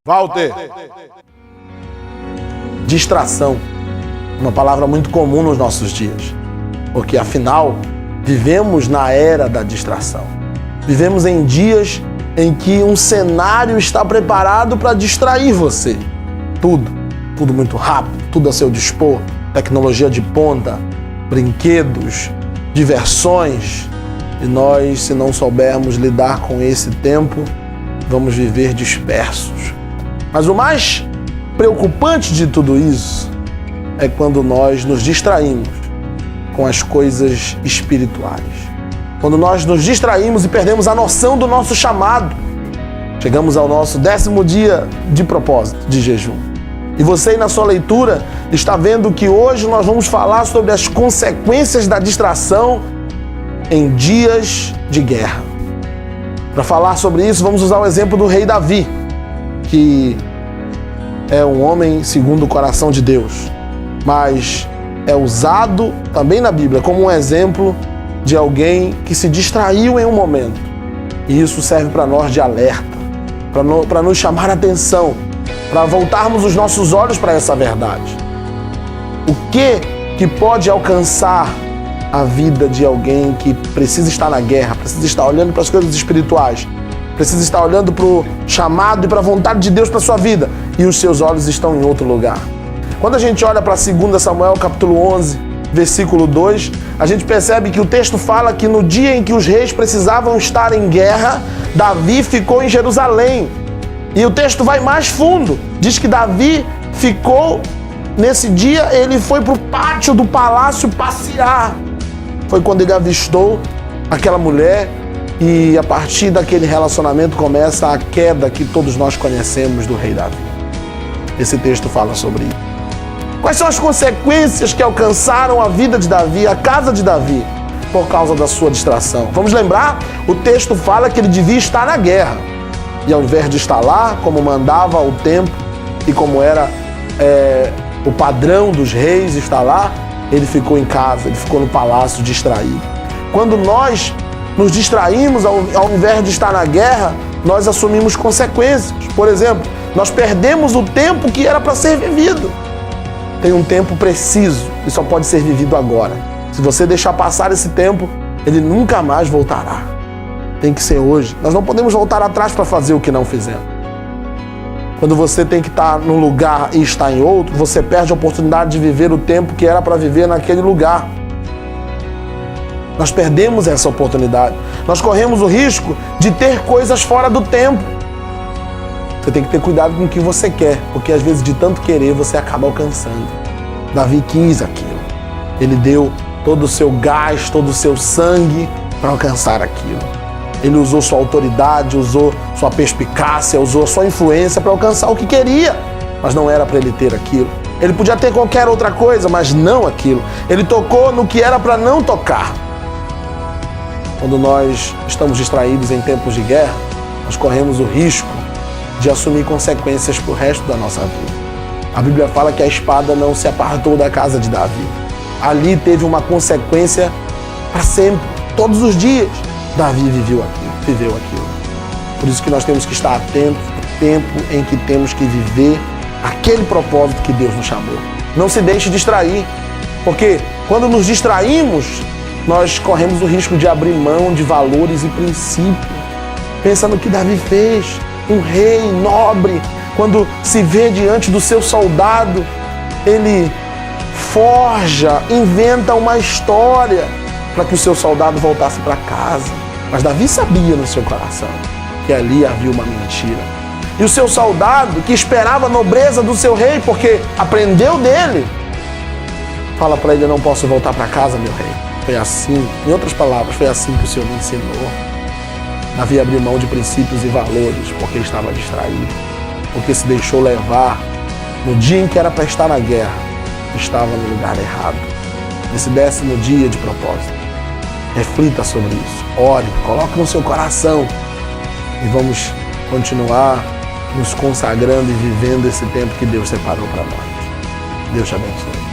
Walter. Distração. Uma palavra muito comum nos nossos dias. Porque, afinal, vivemos na era da distração. Vivemos em dias em que um cenário está preparado para distrair você. Tudo muito rápido, tudo a seu dispor. Tecnologia de ponta, brinquedos, diversões. E nós, se não soubermos lidar com esse tempo, vamos viver dispersos. Mas o mais preocupante de tudo isso é quando nós nos distraímos com as coisas espirituais. Quando nós nos distraímos e perdemos a noção do nosso chamado. Chegamos ao nosso 10º dia de propósito, de jejum. E você aí na sua leitura está vendo que hoje nós vamos falar sobre as consequências da distração em dias de guerra. Para falar sobre isso, vamos usar o exemplo do rei Davi, que é um homem segundo o coração de Deus, mas é usado também na Bíblia como um exemplo de alguém que se distraiu em um momento. E isso serve para nós de alerta, para nos chamar a atenção, para voltarmos os nossos olhos para essa verdade. O que pode alcançar a vida de alguém que precisa estar na guerra, precisa estar olhando para as coisas espirituais, precisa estar olhando para o chamado e para a vontade de Deus para a sua vida, e os seus olhos estão em outro lugar. Quando a gente olha para 2 Samuel, capítulo 11, versículo 2, a gente percebe que o texto fala que no dia em que os reis precisavam estar em guerra, Davi ficou em Jerusalém. E o texto vai mais fundo, diz que Davi ficou, nesse dia ele foi para o pátio do palácio passear. Foi quando ele avistou aquela mulher e a partir daquele relacionamento começa a queda que todos nós conhecemos do rei Davi. Esse texto fala sobre isso. Quais são as consequências que alcançaram a vida de Davi, a casa de Davi, por causa da sua distração? Vamos lembrar, o texto fala que ele devia estar na guerra. E ao invés de estar lá, como mandava o tempo e como era o padrão dos reis estar lá, ele ficou em casa, ele ficou no palácio distraído. Quando nós nos distraímos, ao invés de estar na guerra, nós assumimos consequências. Por exemplo, nós perdemos o tempo que era para ser vivido. Tem um tempo preciso e só pode ser vivido agora. Se você deixar passar esse tempo, ele nunca mais voltará. Tem que ser hoje. Nós não podemos voltar atrás para fazer o que não fizemos. Quando você tem que estar num lugar e estar em outro, você perde a oportunidade de viver o tempo que era para viver naquele lugar. Nós perdemos essa oportunidade. Nós corremos o risco de ter coisas fora do tempo. Você tem que ter cuidado com o que você quer, porque às vezes de tanto querer você acaba alcançando. Davi quis aquilo. Ele deu todo o seu gás, todo o seu sangue para alcançar aquilo. Ele usou sua autoridade, usou sua perspicácia, usou sua influência para alcançar o que queria, mas não era para ele ter aquilo. Ele podia ter qualquer outra coisa, mas não aquilo. Ele tocou no que era para não tocar. Quando nós estamos distraídos em tempos de guerra, nós corremos o risco de assumir consequências para o resto da nossa vida. A Bíblia fala que a espada não se apartou da casa de Davi. Ali teve uma consequência para sempre, todos os dias. Davi viveu aquilo. Por isso que nós temos que estar atentos ao tempo em que temos que viver aquele propósito que Deus nos chamou. Não se deixe distrair, porque quando nos distraímos, nós corremos o risco de abrir mão de valores e princípios. Pensa no que Davi fez, um rei nobre, quando se vê diante do seu soldado, ele forja, inventa uma história para que o seu soldado voltasse para casa. Mas Davi sabia no seu coração que ali havia uma mentira. E o seu soldado, que esperava a nobreza do seu rei, porque aprendeu dele, fala para ele: eu não posso voltar para casa, meu rei. Foi assim, em outras palavras, foi assim que o Senhor me ensinou. Davi abriu mão de princípios e valores porque estava distraído, porque se deixou levar no dia em que era para estar na guerra, estava no lugar errado. Nesse 10º dia de propósito, reflita sobre isso, ore, coloque no seu coração e vamos continuar nos consagrando e vivendo esse tempo que Deus separou para nós. Deus te abençoe.